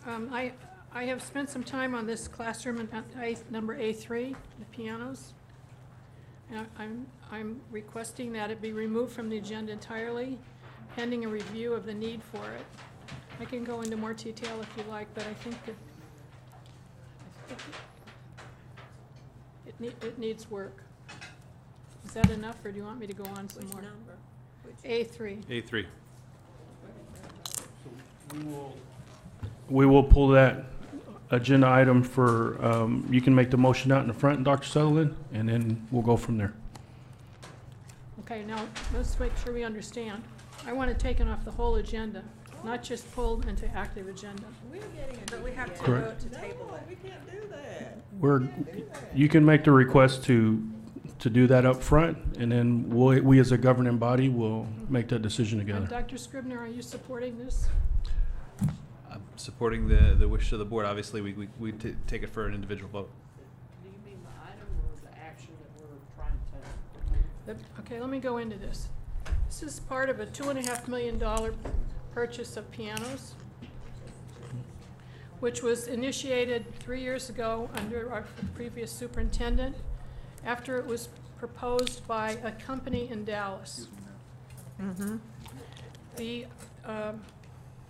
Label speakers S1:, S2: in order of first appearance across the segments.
S1: I have spent some time on this classroom number A3, the pianos. And I'm requesting that it be removed from the agenda entirely, pending a review of the need for it. I can go into more detail if you like, but I think that it needs work. Is that enough, or do you want me to go on some more?
S2: Number?
S1: A3.
S3: A3.
S4: We will pull that agenda item for, you can make the motion out in the front, Dr. Sutherland, and then we'll go from there.
S1: Okay, now, let's make sure we understand. I want it taken off the whole agenda, not just pulled into active agenda.
S2: We're getting a
S5: But we have to
S4: Correct.
S5: vote to table
S2: No,
S5: it.
S2: we can't do that.
S4: You can make the request to do that up front, and then we as a governing body will make that decision together.
S1: Dr. Scribner, are you supporting this?
S3: I'm supporting the wish of the board. Obviously, we take it for an individual vote.
S2: Do you mean the item or the action that we're trying to take?
S1: Okay, let me go into this. This is part of a $2.5 million purchase of pianos, which was initiated 3 years ago under our previous superintendent, after it was proposed by a company in Dallas.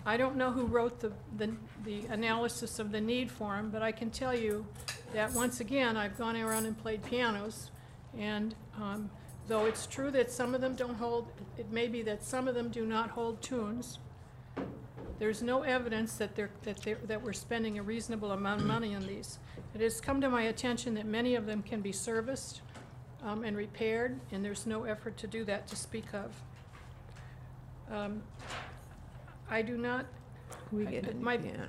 S1: I don't know who wrote the analysis of the need for them, but I can tell you that once again, I've gone around and played pianos, and though it's true that some of them don't hold, it may be that some of them do not hold tunes, there's no evidence that we're spending a reasonable amount of money on these. It has come to my attention that many of them can be serviced and repaired, and there's no effort to do that to speak of. I do not,
S2: We get it,
S1: my-
S2: yeah.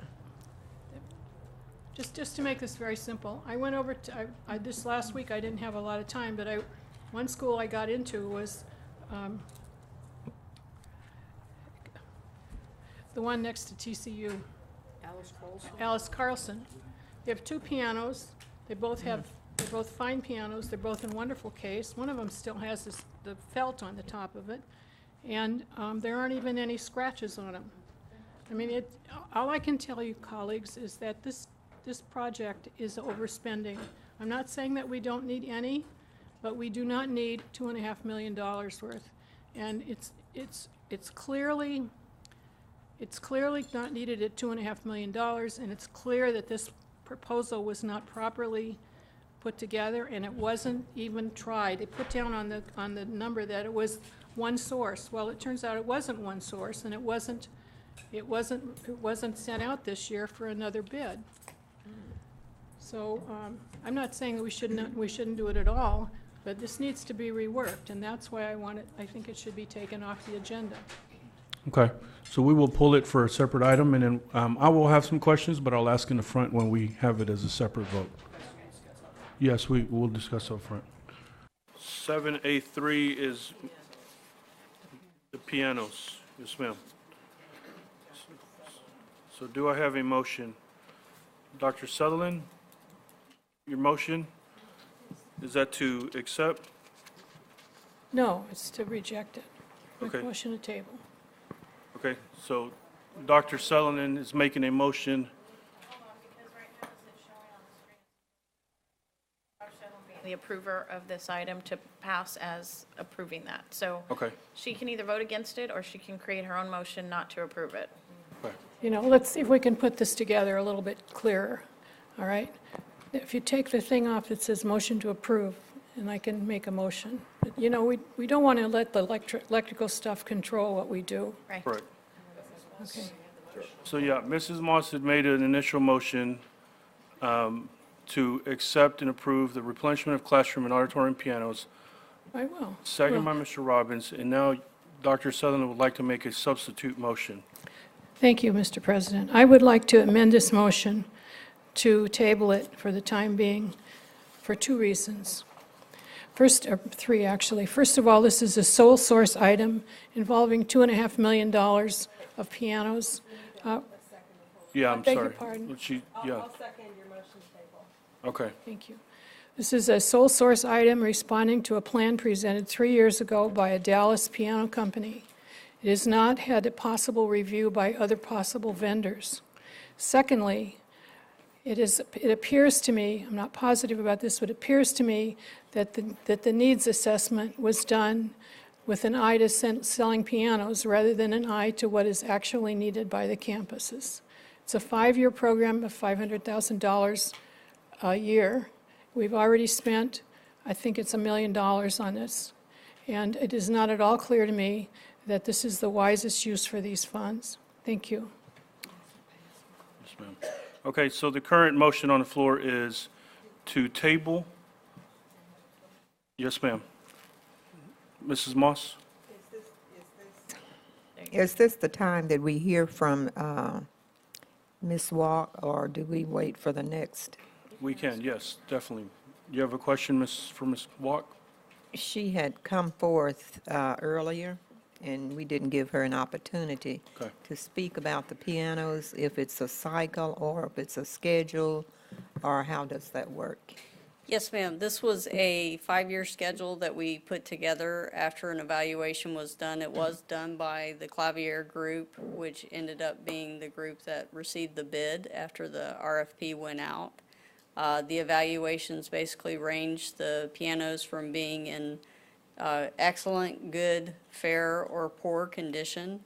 S1: just to make this very simple, I went over to, this last week I didn't have a lot of time, but one school I got into was the one next to TCU.
S2: Alice Colson?
S1: Alice Carlson. They have two pianos. They're both fine pianos. They're both in wonderful case. One of them still has the felt on the top of it, and there aren't even any scratches on them. I mean, all I can tell you, colleagues, is that this project is overspending. I'm not saying that we don't need any, but we do not need $2.5 million worth, and it's clearly not needed at $2.5 million, and it's clear that this proposal was not properly put together, and it wasn't even tried. They put down on the number that it was one source. Well, it turns out it wasn't one source, and it wasn't sent out this year for another bid. So I'm not saying that we shouldn't do it at all, but this needs to be reworked, and that's why I think it should be taken off the agenda.
S4: Okay, so we will pull it for a separate item, and then I will have some questions, but I'll ask in the front when we have it as a separate vote. Yes, we will discuss up front. 7A3 is the pianos. Yes, ma'am. So do I have a motion? Dr. Sutherland, your motion, is that to accept?
S1: No, it's to reject it. Make
S4: Okay.
S1: motion to table.
S4: Okay, so Dr. Sutherland is making a motion.
S5: Hold on, because right now it's showing on the screen. Dr. Sutherland being the approver of this item to pass as approving that. So
S4: Okay,
S5: she can either vote against it, or she can create her own motion not to approve it.
S4: okay.
S1: You know, let's see if we can put this together a little bit clearer, all right? If you take the thing off that says motion to approve, and I can make a motion. But, you know, we don't want to let the electrical stuff control what we do.
S5: Right.
S4: Right.
S1: Okay.
S4: So, yeah, Mrs. Moss had made an initial motion to accept and approve the replenishment of classroom and auditorium pianos,
S1: I will.
S4: second by Mr. Robbins, and now Dr. Sutherland would like to make a substitute motion.
S1: Thank you, Mr. President. I would like to amend this motion to table it for the time being for two reasons. First, or three actually. First of all, this is a sole source item involving $2.5 million of pianos.
S4: Yeah, I'm
S1: Beg your
S4: sorry.
S1: pardon?
S4: Yeah,
S2: I'll second your motion table.
S4: okay.
S1: Thank you. This is a sole source item responding to a plan presented 3 years ago by a Dallas piano company. It has not had a possible review by other possible vendors. Secondly, it appears to me, I'm not positive about this, but it appears to me that the needs assessment was done with an eye to selling pianos rather than an eye to what is actually needed by the campuses. It's a 5-year program of $500,000 a year. We've already spent, I think it's $1 million on this. And it is not at all clear to me that this is the wisest use for these funds. Thank you.
S4: Yes, ma'am. Okay, so the current motion on the floor is to table. Yes, ma'am. Mrs. Moss?
S6: Is this the time that we hear from Ms. Walk, or do we wait for the next?
S4: We can, yes, definitely. You have a question, for Ms. Walk?
S6: She had come forth earlier, and we didn't give her an opportunity
S4: Okay.
S6: to speak about the pianos, if it's a cycle or if it's a schedule, or how does that work?
S7: Yes, ma'am. This was a 5-year schedule that we put together after an evaluation was done. It was done by the Clavier Group, which ended up being the group that received the bid after the RFP went out. The evaluations basically ranged the pianos from being in excellent, good, fair, or poor condition.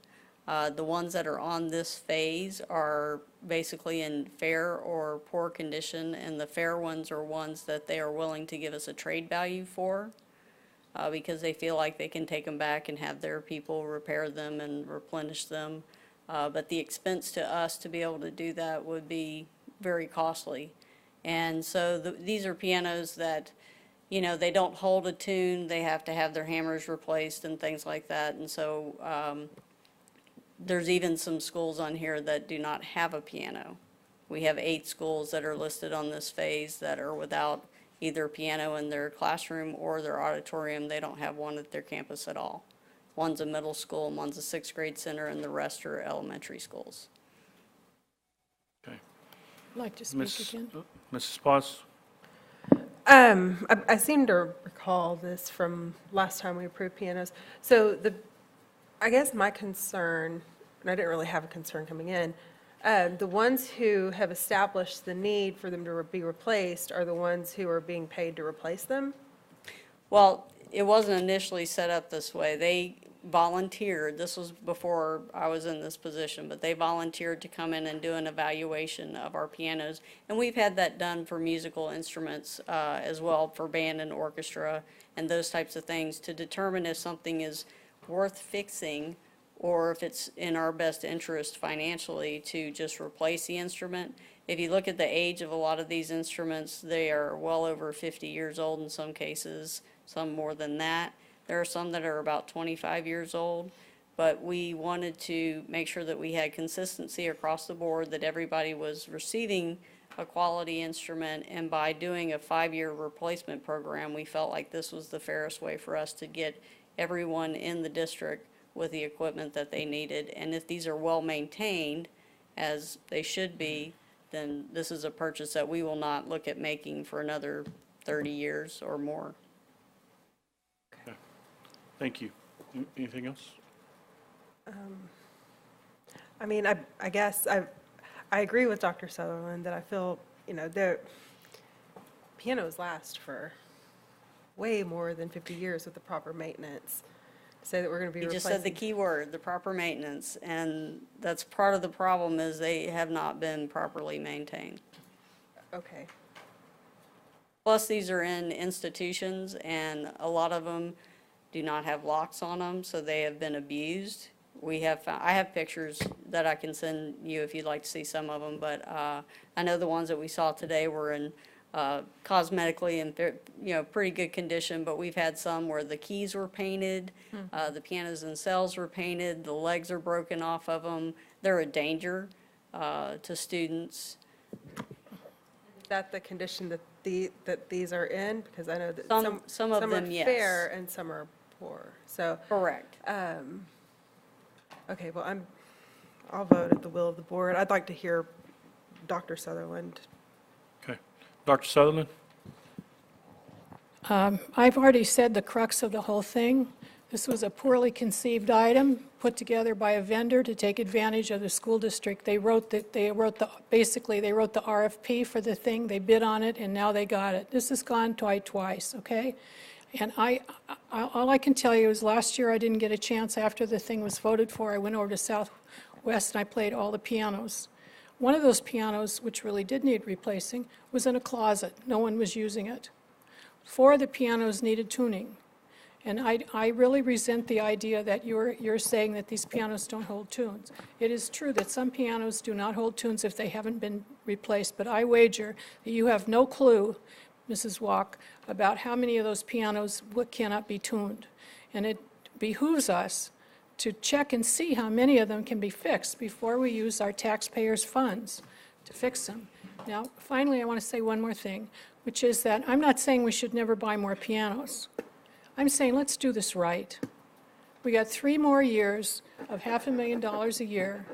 S7: The ones that are on this phase are basically in fair or poor condition, and the fair ones are ones that they are willing to give us a trade value for, because they feel like they can take them back and have their people repair them and replenish them. But the expense to us to be able to do that would be very costly. And so these are pianos that, you know, they don't hold a tune, they have to have their hammers replaced and things like that. And so there's even some schools on here that do not have a piano. We have 8 schools that are listed on this phase that are without either a piano in their classroom or their auditorium. They don't have one at their campus at all. One's a middle school, and one's a 6th grade center, and the rest are elementary schools.
S4: Okay.
S1: I'd like to speak again.
S4: Mrs. Potts?
S8: I seem to recall this from last time we approved pianos. So I guess my concern, and I didn't really have a concern coming in, the ones who have established the need for them to be replaced are the ones who are being paid to replace them?
S7: Well, it wasn't initially set up this way. They volunteered, this was before I was in this position, but they volunteered to come in and do an evaluation of our pianos. And we've had that done for musical instruments as well, for band and orchestra and those types of things, to determine if something is worth fixing or if it's in our best interest financially to just replace the instrument. If you look at the age of a lot of these instruments, they are well over 50 years old in some cases, some more than that. There are some that are about 25 years old, but we wanted to make sure that we had consistency across the board, that everybody was receiving a quality instrument, and by doing a 5-year replacement program, we felt like this was the fairest way for us to get everyone in the district with the equipment that they needed. And if these are well maintained, as they should be, then this is a purchase that we will not look at making for another 30 years or more.
S4: Okay. Thank you. Anything else?
S8: I mean, I guess I agree with Dr. Sutherland that I feel, you know, the pianos last for way more than 50 years with the proper maintenance. Say that we're going to be
S7: You
S8: replacing.
S7: just said the key word, the proper maintenance, and that's part of the problem, is they have not been properly maintained.
S8: Okay.
S7: Plus, these are in institutions, and a lot of them do not have locks on them, so they have been abused. I have pictures that I can send you if you'd like to see some of them, but I know the ones that we saw today were in cosmetically in, you know, pretty good condition, but we've had some where the keys were painted, the pianos themselves were painted, the legs are broken off of them. They're a danger to students.
S8: Is that the condition that that these are in? Because I know that
S7: Some of them,
S8: are
S7: yes.
S8: fair and some are poor. So,
S7: Correct.
S8: okay, well, I'll vote at the will of the board. I'd like to hear Dr. Sutherland.
S4: Okay. Dr. Sutherland?
S1: I've already said the crux of the whole thing. This was a poorly conceived item put together by a vendor to take advantage of the school district. Basically, they wrote the RFP for the thing, they bid on it, and now they got it. This has gone twice, okay? And all I can tell you is last year I didn't get a chance after the thing was voted for. I went over to Southwest and I played all the pianos. One of those pianos, which really did need replacing, was in a closet. No one was using it. 4 of the pianos needed tuning. And I really resent the idea that you're saying that these pianos don't hold tunes. It is true that some pianos do not hold tunes if they haven't been replaced, but I wager that you have no clue, Mrs. Walk, about how many of those pianos cannot be tuned. And it behooves us to check and see how many of them can be fixed before we use our taxpayers' funds to fix them. Now, finally, I want to say one more thing, which is that I'm not saying we should never buy more pianos. I'm saying let's do this right. We got 3 more years of $500,000 a year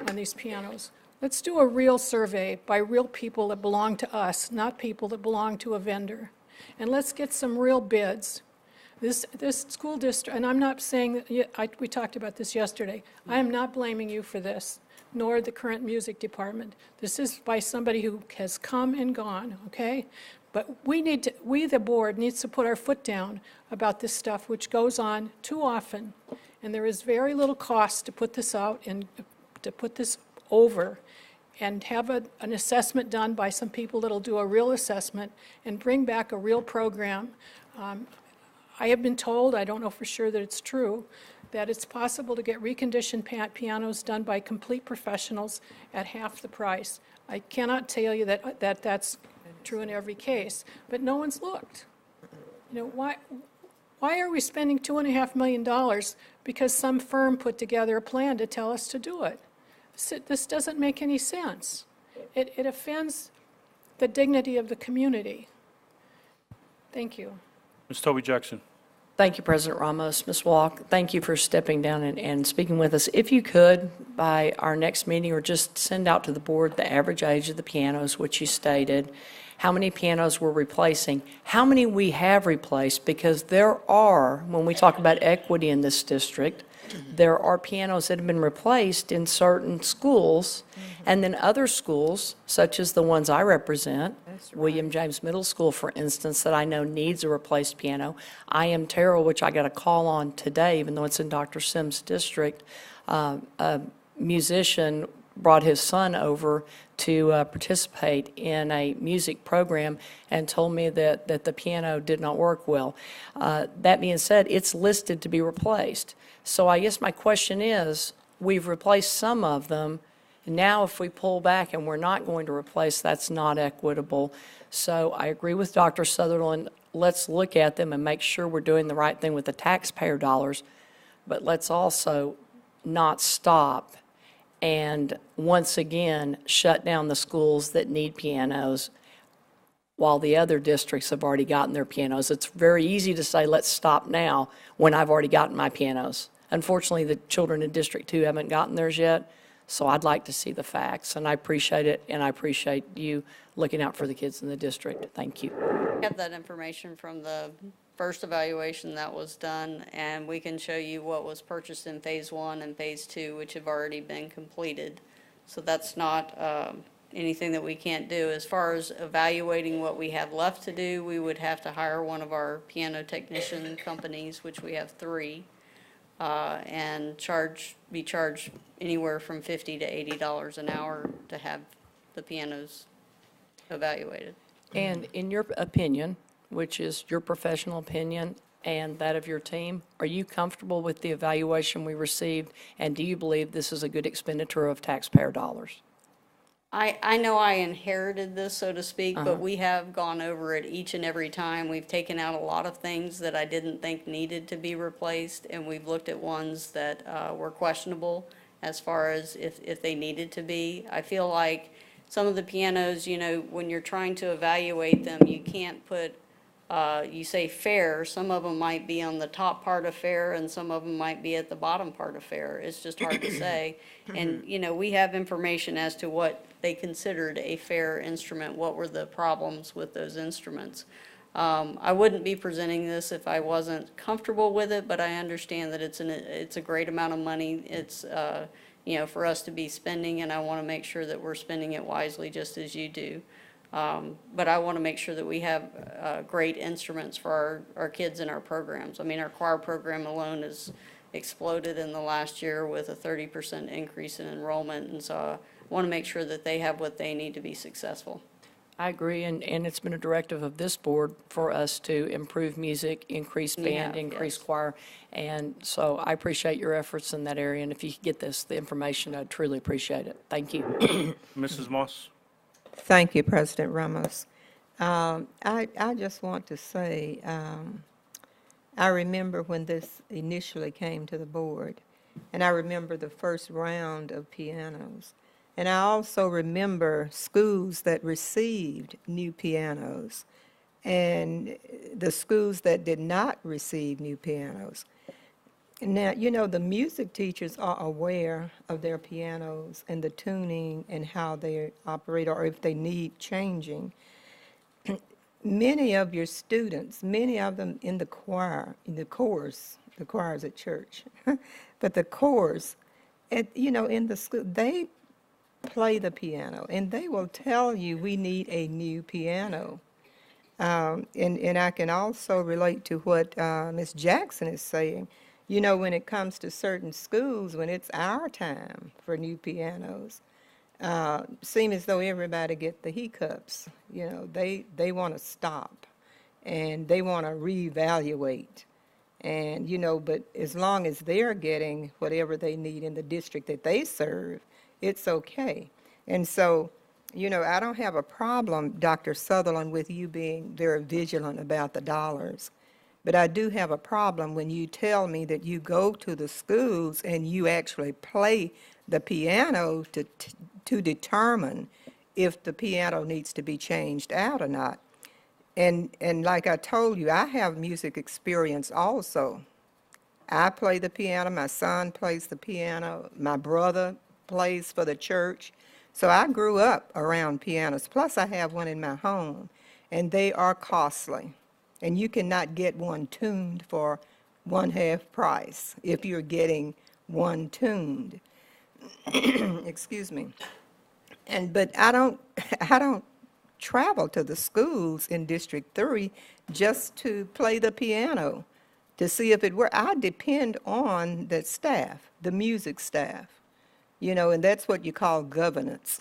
S1: on these pianos. Let's do a real survey by real people that belong to us, not people that belong to a vendor. And let's get some real bids. This school district, and I'm not saying that, we talked about this yesterday, I am not blaming you for this, nor the current music department. This is by somebody who has come and gone, okay? But we, the board, needs to put our foot down about this stuff, which goes on too often. And there is very little cost to put this out and to put this over and have an assessment done by some people that'll do a real assessment and bring back a real program. I have been told, I don't know for sure that it's true, that it's possible to get reconditioned pianos done by complete professionals at half the price. I cannot tell you that that's true in every case, but no one's looked. You know, why are we spending $2.5 million because some firm put together a plan to tell us to do it? This doesn't make any sense. It offends the dignity of the community. Thank you.
S4: Ms. Toby Jackson.
S2: Thank you, President Ramos. Ms. Walk, thank you for stepping down and speaking with us. If you could, by our next meeting, or just send out to the board the average age of the pianos, which you stated, how many pianos we're replacing, how many we have replaced, because there are, when we talk about equity in this district, there are pianos that have been replaced in certain schools, and then other schools, such as the ones I represent, William James Middle School, for instance, that I know needs a replaced piano. I Am Terrell, which I got a call on today, even though it's in Dr. Sims' district, a musician brought his son over to participate in a music program and told me that the piano did not work well. That being said, it's listed to be replaced. So I guess my question is, we've replaced some of them. Now if we pull back and we're not going to replace, that's not equitable. So I agree with Dr. Sutherland. Let's look at them and make sure we're doing the right thing with the taxpayer dollars, but let's also not stop and once again shut down the schools that need pianos while the other districts have already gotten their pianos. It's very easy to say, let's stop now, when I've already gotten my pianos. Unfortunately, the children in District 2 haven't gotten theirs yet, so I'd like to see the facts, and I appreciate it, and I appreciate you looking out for the kids in the district. Thank you.
S7: I have that information from the first evaluation that was done, and we can show you what was purchased in Phase 1 and Phase 2, which have already been completed. So that's not anything that we can't do. As far as evaluating what we have left to do, we would have to hire one of our piano technician companies, which we have 3, and be charged anywhere from $50 to $80 an hour to have the pianos evaluated.
S2: And in your opinion, which is your professional opinion and that of your team, are you comfortable with the evaluation we received, and do you believe this is a good expenditure of taxpayer dollars?
S7: I know I inherited this, so to speak, but we have gone over it each and every time. We've taken out a lot of things that I didn't think needed to be replaced, and we've looked at ones that were questionable as far as if they needed to be. I feel like some of the pianos, you know, when you're trying to evaluate them, you can't put, you say fair, some of them might be on the top part of fair and some of them might be at the bottom part of fair. It's just hard to say. And, you know, we have information as to what they considered a fair instrument, what were the problems with those instruments. I wouldn't be presenting this if I wasn't comfortable with it, but I understand that it's a great amount of money. It's, for us to be spending, and I want to make sure that we're spending it wisely, just as you do. But I want to make sure that we have great instruments for our kids in our programs. I mean, our choir program alone has exploded in the last year with a 30% increase in enrollment, and so I want to make sure that they have what they need to be successful.
S2: I agree, and it's been a directive of this board for us to improve music, increase band,
S7: Yeah,
S2: increase
S7: yes.
S2: choir, and so I appreciate your efforts in that area, and if you could get the information, I'd truly appreciate it. Thank you.
S4: Mrs. Moss?
S6: Thank you, President Ramos. I just want to say, I remember when this initially came to the board, and I remember the first round of pianos. And I also remember schools that received new pianos and the schools that did not receive new pianos. Now, the music teachers are aware of their pianos and the tuning and how they operate, or if they need changing. Many of your students, many of them in the choir, in the chorus is at church, but the chorus, in the school, they play the piano, and they will tell you we need a new piano. And I can also relate to what Ms. Jackson is saying. When it comes to certain schools, when it's our time for new pianos, seem as though everybody get the hiccups. They want to stop, and they want to reevaluate. And, but as long as they're getting whatever they need in the district that they serve, it's okay. And so, I don't have a problem, Dr. Sutherland, with you being very vigilant about the dollars. But I do have a problem when you tell me that you go to the schools and you actually play the piano to determine if the piano needs to be changed out or not. And like I told you, I have music experience also. I play the piano, my son plays the piano, my brother plays for the church. So I grew up around pianos. Plus, I have one in my home, and they are costly. And you cannot get one tuned for one-half price if you're getting one tuned. Excuse me. But I don't travel to the schools in District 3 just to play the piano to see if it works. I depend on the staff, the music staff. And that's what you call governance.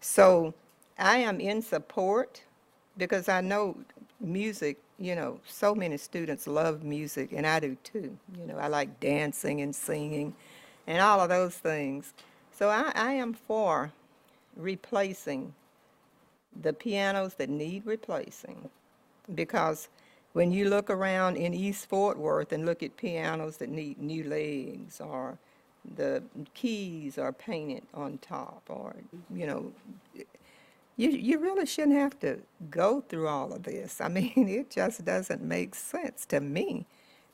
S6: So I am in support because I know music, so many students love music, and I do too. I like dancing and singing and all of those things. So I am for replacing the pianos that need replacing, because when you look around in East Fort Worth and look at pianos that need new legs, or the keys are painted on top, or, you really shouldn't have to go through all of this. I mean, it just doesn't make sense to me.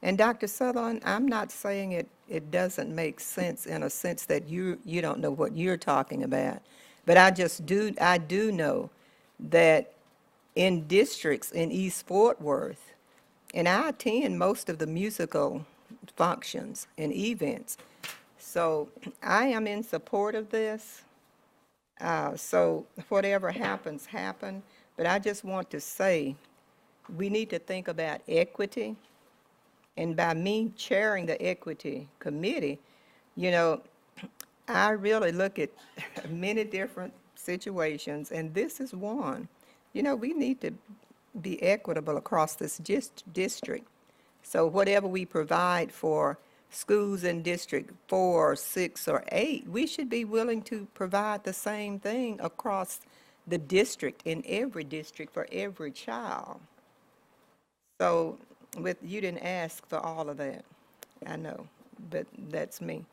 S6: And Dr. Sutherland, I'm not saying it doesn't make sense in a sense that you don't know what you're talking about. But I do know that in districts in East Fort Worth, and I attend most of the musical functions and events, so I am in support of this. So whatever happens, happen. But I just want to say, we need to think about equity. And by me chairing the equity committee, I really look at many different situations, and this is one. We need to be equitable across this district. So whatever we provide for schools in District 4, 6, or 8, we should be willing to provide the same thing across the district, in every district, for every child. So you didn't ask for all of that, I know, but that's me.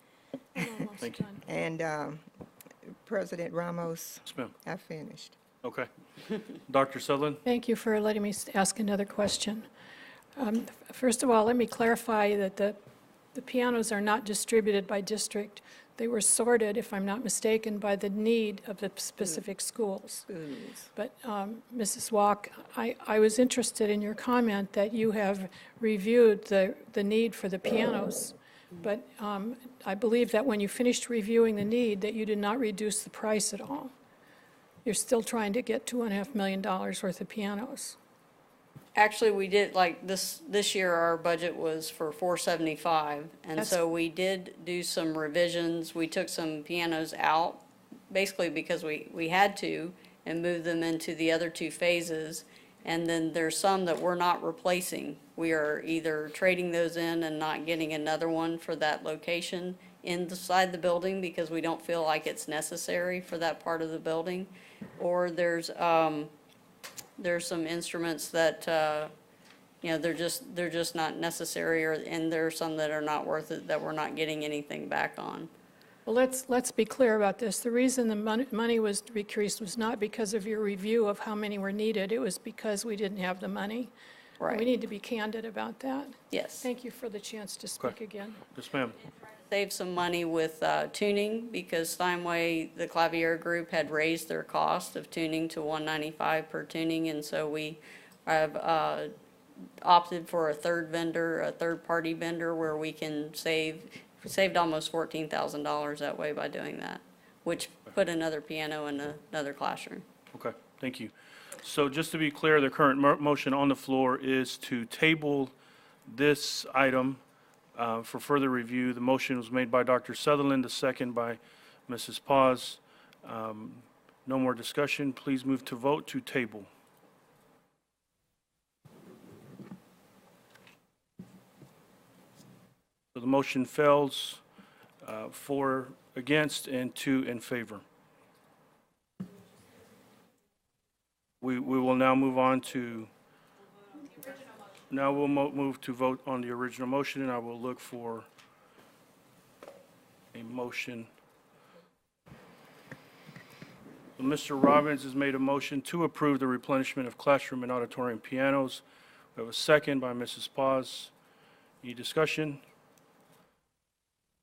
S4: Thank you.
S6: And President Ramos,
S4: Yes, ma'am.
S6: I finished.
S4: Okay. Dr. Sutherland?
S1: Thank you for letting me ask another question. First of all, let me clarify that the the pianos are not distributed by district. They were sorted, if I'm not mistaken, by the need of the specific schools. But, Mrs. Walk, I was interested in your comment that you have reviewed the need for the pianos. But I believe that when you finished reviewing the need, that you did not reduce the price at all. You're still trying to get $2.5 million worth of pianos.
S7: Actually, we did, like, this year, our budget was for 475, and
S1: That's-
S7: so we did do some revisions. We took some pianos out, basically because we had to, and moved them into the other two phases. And then there's some that we're not replacing. We are either trading those in and not getting another one for that location inside the building because we don't feel like it's necessary for that part of the building. Or there's some instruments that, they're just not necessary, and there are some that are not worth it, that we're not getting anything back on.
S1: Well, let's be clear about this. The reason the money was decreased was not because of your review of how many were needed. It was because we didn't have the money.
S7: Right.
S1: We need to be candid about that.
S7: Yes.
S1: Thank you for the chance to speak again.
S4: Yes, ma'am.
S7: Save some money with tuning, because Steinway, the Clavier Group, had raised their cost of tuning to $195 per tuning, and so we have opted for a third-party vendor, where we can saved almost $14,000 that way by doing that, which put another piano in another classroom.
S4: Okay, thank you. So just to be clear, the current motion on the floor is to table this item for further review. The motion was made by Dr. Sutherland, the second by Mrs. Paz. No more discussion. Please move to vote to table. So the motion fails, 4 against and 2 in favor. We will now move on to, now we'll move to vote on the original motion, and I will look for a motion. So Mr. Robbins has made a motion to approve the replenishment of classroom and auditorium pianos. We have a second by Mrs. Paz. Any discussion?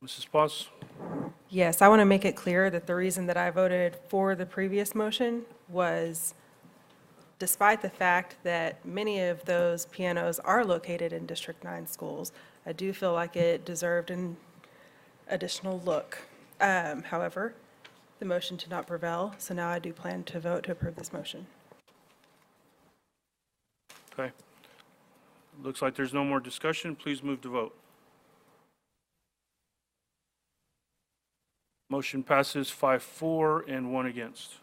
S4: Mrs. Paz?
S8: Yes, I want to make it clear that the reason that I voted for the previous motion was despite the fact that many of those pianos are located in District 9 schools, I do feel like it deserved an additional look. However, the motion did not prevail, so now I do plan to vote to approve this motion.
S4: Okay. Looks like there's no more discussion. Please move to vote. Motion passes 5-4 and 1 against.